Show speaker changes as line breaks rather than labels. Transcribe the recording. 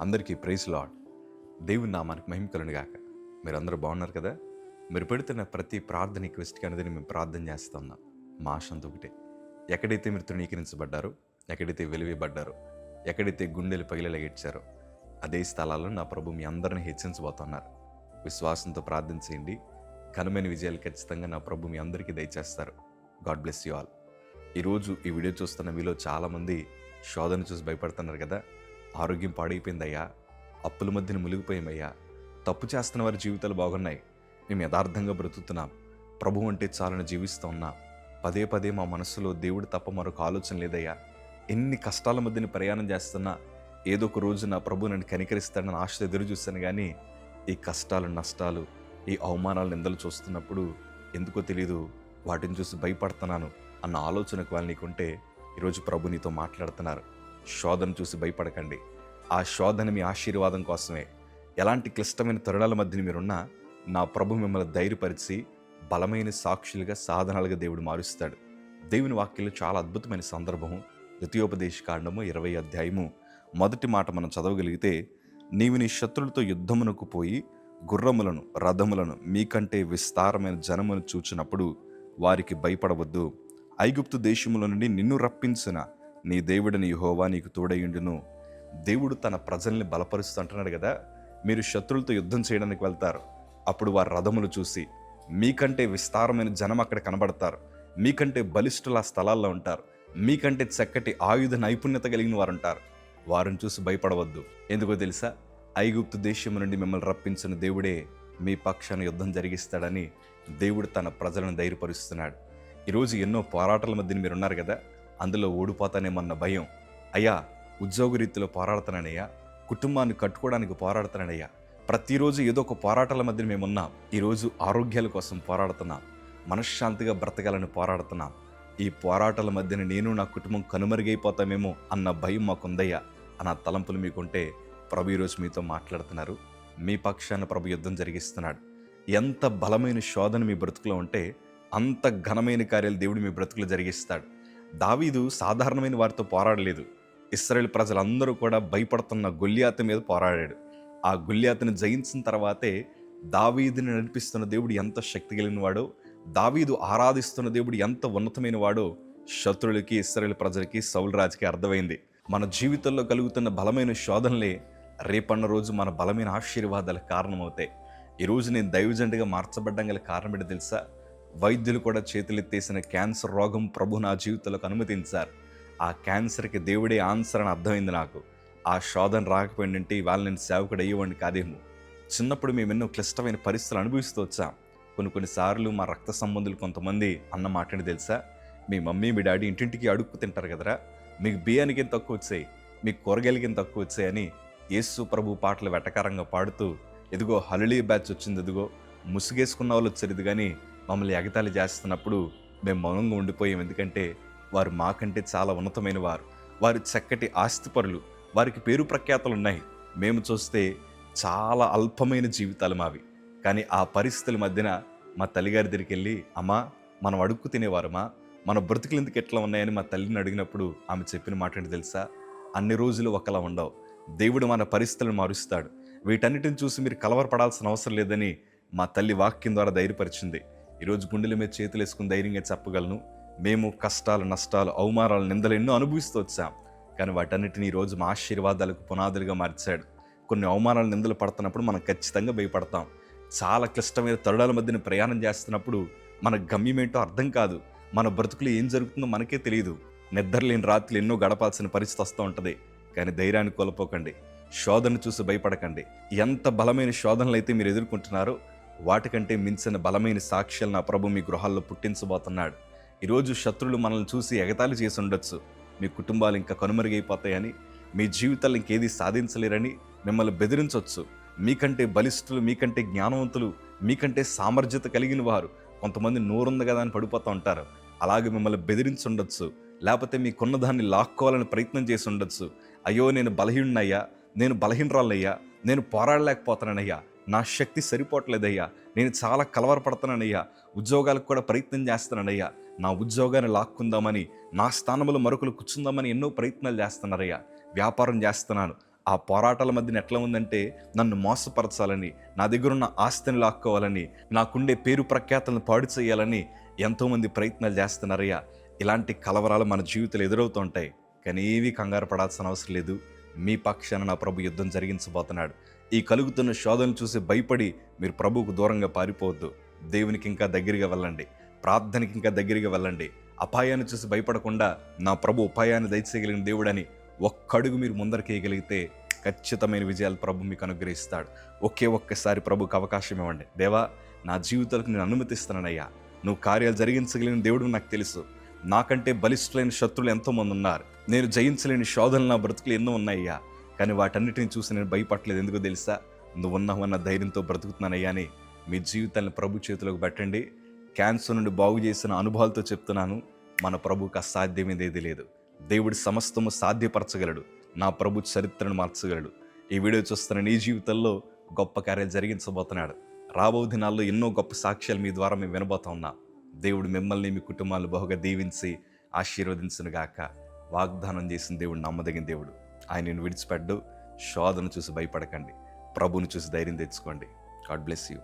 అందరికీ praise lord. దేవుని నామానికి మహిమ కలుగునుగాక. మీరందరూ బాగున్నారు కదా? మీరు పెడుతున్న ప్రతి ప్రార్థన రిక్వెస్ట్కి అనేది మేము ప్రార్థన చేస్తూ ఉన్నాం. మా ఆశ అంతా ఒకటే, ఎక్కడైతే మీరు తృణీకరించబడ్డారో, ఎక్కడైతే వెలివేయబడ్డారో, ఎక్కడైతే గుండెలు పగిలేలాగిచ్చారో అదే స్థలాల్లో నా ప్రభు మీ అందరిని హెచ్చించబోతున్నారు. విశ్వాసంతో ప్రార్థన చేయండి. ఘనమైన విజయాలు ఖచ్చితంగా నా ప్రభు మీ అందరికీ దయచేస్తారు. God bless you all. ఈరోజు ఈ వీడియో చూస్తున్న మీలో చాలామంది శోధన చూసి భయపడుతున్నారు కదా. ఆరోగ్యం పాడైపోయిందయ్యా, అప్పుల మధ్యన మునిగిపోయామయ్యా, తప్పు చేస్తున్న వారి జీవితాలు బాగున్నాయి, మేము యథార్థంగా బ్రతుకుతున్నాం, ప్రభు అంటే చాలని జీవిస్తూ ఉన్నాం, పదే పదే మా మనసులో దేవుడు తప్ప మరొక ఆలోచన లేదయ్యా, ఎన్ని కష్టాల మధ్యన ప్రయాణం చేస్తున్నా ఏదో ఒక రోజు నా ప్రభు నన్ను కనికరిస్తాడని ఆశతో ఎదురు చూస్తాను. కానీ ఈ కష్టాలు, నష్టాలు, ఈ అవమానాలు, నిందలు చూస్తున్నప్పుడు ఎందుకో తెలీదు వాటిని చూసి భయపడుతున్నాను అన్న ఆలోచనకు వాళ్ళు నీకుంటే ఈరోజు ప్రభు నీతో మాట్లాడుతున్నారు. శోధన చూసి భయపడకండి. ఆ శోధన మీ ఆశీర్వాదం కోసమే. ఎలాంటి క్లిష్టమైన తరుణాల మధ్యన మీరున్నా నా ప్రభు మిమ్మల్ని ధైర్యపరిచి బలమైన సాక్షులుగా, సాధనాలుగా దేవుడు మారుస్తాడు. దేవుని వాక్యంలో చాలా అద్భుతమైన సందర్భం. ద్వితీయోపదేశ కాండము 20వ అధ్యాయము 1వ మాట మనం చదవగలిగితే, నీవు నీ శత్రులతో యుద్ధమునకు పోయి గుర్రములను, రథములను, మీకంటే విస్తారమైన జనమును చూచినప్పుడు వారికి భయపడవద్దు. ఐగుప్తు దేశముల నుండి నిన్ను రప్పించిన నీ దేవుడిని యెహోవా నీకు తోడయుండును. దేవుడు తన ప్రజల్ని బలపరుస్తూ అంటున్నాడు కదా. మీరు శత్రులతో యుద్ధం చేయడానికి వెళ్తారు. అప్పుడు వారి రథములు చూసి మీకంటే విస్తారమైన జనం అక్కడ కనబడతారు, మీకంటే బలిష్ఠుల స్థలాల్లో ఉంటారు, మీకంటే చక్కటి ఆయుధ నైపుణ్యత కలిగిన వారు ఉంటారు. వారిని చూసి భయపడవద్దు. ఎందుకో తెలుసా? ఐగుప్తు దేశం నుండి మిమ్మల్ని రప్పించిన దేవుడే మీ పక్షాన యుద్ధం జరిగిస్తాడని దేవుడు తన ప్రజలను ధైర్యపరుస్తున్నాడు. ఈరోజు ఎన్నో పోరాటాల మధ్యన మీరు ఉన్నారు కదా. అందులో ఓడిపోతానేమన్న భయం. అయ్యా, ఉద్యోగ రీతిలో పోరాడుతున్నానయ్యా, కుటుంబాన్ని కట్టుకోవడానికి పోరాడుతున్నానయ్యా, ప్రతిరోజు ఏదో ఒక పోరాటాల మధ్య మేమున్నాం. ఈరోజు ఆరోగ్యాల కోసం పోరాడుతున్నాం, మనశ్శాంతిగా బ్రతకాలని పోరాడుతున్నాం. ఈ పోరాటాల మధ్యన నేను, నా కుటుంబం కనుమరుగైపోతామేమో అన్న భయం మాకుందయ్యా అన్న తలంపులు మీకుంటే ప్రభు ఈరోజు మీతో మాట్లాడుతున్నారు. మీ పక్షాన ప్రభు యుద్ధం జరిగిస్తున్నాడు. ఎంత బలమైన శోధన మీ బ్రతుకులో ఉంటే అంత ఘనమైన కార్యాలు దేవుడు మీ బ్రతుకులో జరిగిస్తాడు. దావీదు సాధారణమైన వారితో పోరాడలేదు. ఇశ్రాయేలు ప్రజలందరూ కూడా భయపడుతున్న గొల్యాతు మీద పోరాడాడు. ఆ గొల్యాతుని జయించిన తర్వాతే దావీదుని నడిపిస్తున్న దేవుడు ఎంత శక్తి కలిగిన వాడో, దావీదు ఆరాధిస్తున్న దేవుడు ఎంత ఉన్నతమైన వాడో శత్రులకి, ఇశ్రాయేలు ప్రజలకి, సౌలు రాజుకి అర్థమైంది. మన జీవితంలో కలుగుతున్న బలమైన శోధనలే రేపన్న రోజు మన బలమైన ఆశీర్వాదాలకు కారణమవుతాయి. ఈరోజు నేను దైవజంటగా మార్చబడ్డం గల కారణం ఏంటో తెలుసా? వైద్యులు కూడా చేతులెత్తేసిన క్యాన్సర్ రోగం ప్రభు నా జీవితంలోకి అనుమతించారు. ఆ క్యాన్సర్కి దేవుడే ఆన్సర్ అని అర్థమైంది నాకు. ఆ శోధన రాకపోయిందంటే ఇవాళ నేను సేవకుడు అయ్యేవాడిని కాదేమో. చిన్నప్పుడు మేము ఎన్నో క్లిష్టమైన పరిస్థితులు అనుభవిస్తూ వచ్చాం. కొన్నిసార్లు మా రక్త సంబంధులు కొంతమంది అన్న మాటని తెలుసా? మీ మమ్మీ, మీ డాడీ ఇంటింటికి అడుక్కు తింటారు కదరా, మీకు బియ్యానికి ఏం తక్కువ వచ్చాయి, మీకు కూరగాయలకి ఏం తక్కువ వచ్చాయి అని యేసు ప్రభు పాటలు వెటకారంగా పాడుతూ, ఎదుగో హల్లెలూయా బ్యాచ్ వచ్చింది, ఎదుగో ముసుగేసుకున్న వాళ్ళు వచ్చారు, ఇది కానీ మమ్మల్ని ఎగతాళి చేస్తున్నప్పుడు మేము మౌనంగా ఉండిపోయాం. ఎందుకంటే వారు మాకంటే చాలా ఉన్నతమైన వారు, వారు చక్కటి ఆస్తిపరులు, వారికి పేరు ప్రఖ్యాతలు ఉన్నాయి. మేము చూస్తే చాలా అల్పమైన జీవితాలు మావి. కానీ ఆ పరిస్థితుల మధ్యన మా తల్లిగారి దగ్గరికి వెళ్ళి, అమ్మా మనం అడుక్కు తినేవారమ్మా, మన బ్రతుకులు ఎందుకు ఎట్లా ఉన్నాయని మా తల్లిని అడిగినప్పుడు ఆమె చెప్పిన మాట ఏంటి తెలుసా? అన్ని రోజులు ఒకలా ఉండవు, దేవుడు మన పరిస్థితులను మారుస్తాడు, వీటన్నిటిని చూసి మీరు కలవరపడాల్సిన అవసరం లేదని మా తల్లి వాక్యం ద్వారా ధైర్యపరిచింది. ఈరోజు గుండెల మీద చేతులు వేసుకుని ధైర్యంగా చెప్పగలను, మేము కష్టాలు, నష్టాలు, అవమానాలు, నిందలు ఎన్నో అనుభవిస్తూ వచ్చాం. కానీ వాటన్నిటిని ఈరోజు మా ఆశీర్వాదాలకు పునాదులుగా మార్చాడు. కొన్ని అవమానాలు, నిందలు పడుతున్నప్పుడు మనం ఖచ్చితంగా భయపడతాం. చాలా క్లిష్టమైన తరుణాల మధ్యన ప్రయాణం చేస్తున్నప్పుడు మన గమ్యం ఏంటో అర్థం కాదు. మన బ్రతుకులు ఏం జరుగుతుందో మనకే తెలియదు. నిద్రలేని రాత్రులు ఎన్నో గడపాల్సిన పరిస్థితి వస్తూ ఉంటుంది. కానీ ధైర్యాన్ని కోల్పోకండి, శోధన చూసి భయపడకండి. ఎంత బలమైన శోధనలు అయితే మీరు ఎదుర్కొంటున్నారో వాటికంటే మించిన బలమైన సాక్ష్యాలు నా ప్రభు మీ గృహాల్లో పుట్టించబోతున్నాడు. ఈరోజు శత్రులు మనల్ని చూసి ఎగతాళి చేసి ఉండొచ్చు, మీ కుటుంబాలు ఇంకా కనుమరుగైపోతాయని, మీ జీవితాలు ఇంకేది సాధించలేరని మిమ్మల్ని బెదిరించవచ్చు. మీకంటే బలిష్ఠులు, మీకంటే జ్ఞానవంతులు, మీకంటే సామర్థ్యత కలిగిన వారు కొంతమంది నోరుంది కదా అని పడిపోతూ ఉంటారు. అలాగే మిమ్మల్ని బెదిరించుండొచ్చు, లేకపోతే మీకున్న దాన్ని లాక్కోవాలని ప్రయత్నం చేసి ఉండొచ్చు. అయ్యో నేను బలహీనున్నయ్యా, నేను బలహీనరాలయ్యా, నేను పోరాడలేకపోతానయ్యా, నా శక్తి సరిపోవట్లేదయ్యా, నేను చాలా కలవరపడుతున్నానయ్యా, ఉద్యోగాలకు కూడా ప్రయత్నం చేస్తున్నానయ్యా, నా ఉద్యోగాన్ని లాక్కుందామని, నా స్థానంలో మరొకరు కూర్చుందామని ఎన్నో ప్రయత్నాలు చేస్తున్నారయ్యా, వ్యాపారం చేస్తున్నాను, ఆ పోరాటాల మధ్యన ఎట్లా ఉందంటే, నన్ను మోసపరచాలని, నా దగ్గరున్న ఆస్తిని లాక్కోవాలని, నాకుండే పేరు ప్రఖ్యాతలను పాడు చేయాలని ఎంతోమంది ప్రయత్నాలు చేస్తున్నారయ్యా. ఇలాంటి కలవరాలు మన జీవితంలో ఎదురవుతూ ఉంటాయి. కానీ ఏవీ కంగారు పడాల్సిన అవసరం లేదు. మీ పక్షాన నా ప్రభు యుద్ధం జరిగించబోతున్నాడు. ఈ కలుగుతున్న శోధనలు చూసి భయపడి మీరు ప్రభువుకు దూరంగా పారిపోవద్దు. దేవునికి ఇంకా దగ్గరగా వెళ్ళండి. ప్రార్థనకి ఇంకా దగ్గరగా వెళ్ళండి. అపాయాన్ని చూసి భయపడకుండా నా ప్రభు ఉపాయాన్ని దయచేయగలిగిన దేవుడని ఒక్కడుగు మీరు ముందరకేయగలిగితే ఖచ్చితమైన విజయాలు ప్రభు మీకు అనుగ్రహిస్తాడు. ఒక్కసారి ప్రభుకి అవకాశం ఇవ్వండి. దేవా, నా జీవితాలకు నేను అనుమతిస్తున్నానయ్యా. నువ్వు కార్యాలు జరిగించగలిగిన దేవుడు నాకు తెలుసు. నాకంటే బలిష్ఠులైన శత్రువులు ఎంతోమంది ఉన్నారు. నేను జయించలేని శోధనలు నా బ్రతుకులు ఎన్నో ఉన్నాయ్యా. కానీ వాటన్నిటిని చూసి నేను భయపడలేదు. ఎందుకో తెలుసా? నువ్వు ఉన్నావన్న ధైర్యంతో బ్రతుకుతున్నానయ్యా అని మీ జీవితాన్ని ప్రభు చేతిలోకి పెట్టండి. క్యాన్సర్ నుండి బాగు చేసిన అనుభవాలతో చెప్తున్నాను, మన ప్రభువుకి అసాధ్యమేదేది లేదు. దేవుడి సమస్తము సాధ్యపరచగలడు. నా ప్రభు చరిత్రను మార్చగలడు. ఈ వీడియో చూస్తున్న నీ జీవితంలో గొప్ప కార్యాలు జరిగించబోతున్నాడు. రాబో దినాల్లో ఎన్నో గొప్ప సాక్ష్యాలు మీ ద్వారా మేము వినబోతా ఉన్నాం. దేవుడు మిమ్మల్ని, మీ కుటుంబాలను బహుగా దీవించి ఆశీర్వదించునుగాక. వాగ్దానం చేసిన దేవుడు నమ్మదగిన దేవుడు. ఆయన నేను విడిచిపెట్టు. శోధన చూసి భయపడకండి. ప్రభువుని చూసి ధైర్యం తెచ్చుకోండి. God bless you.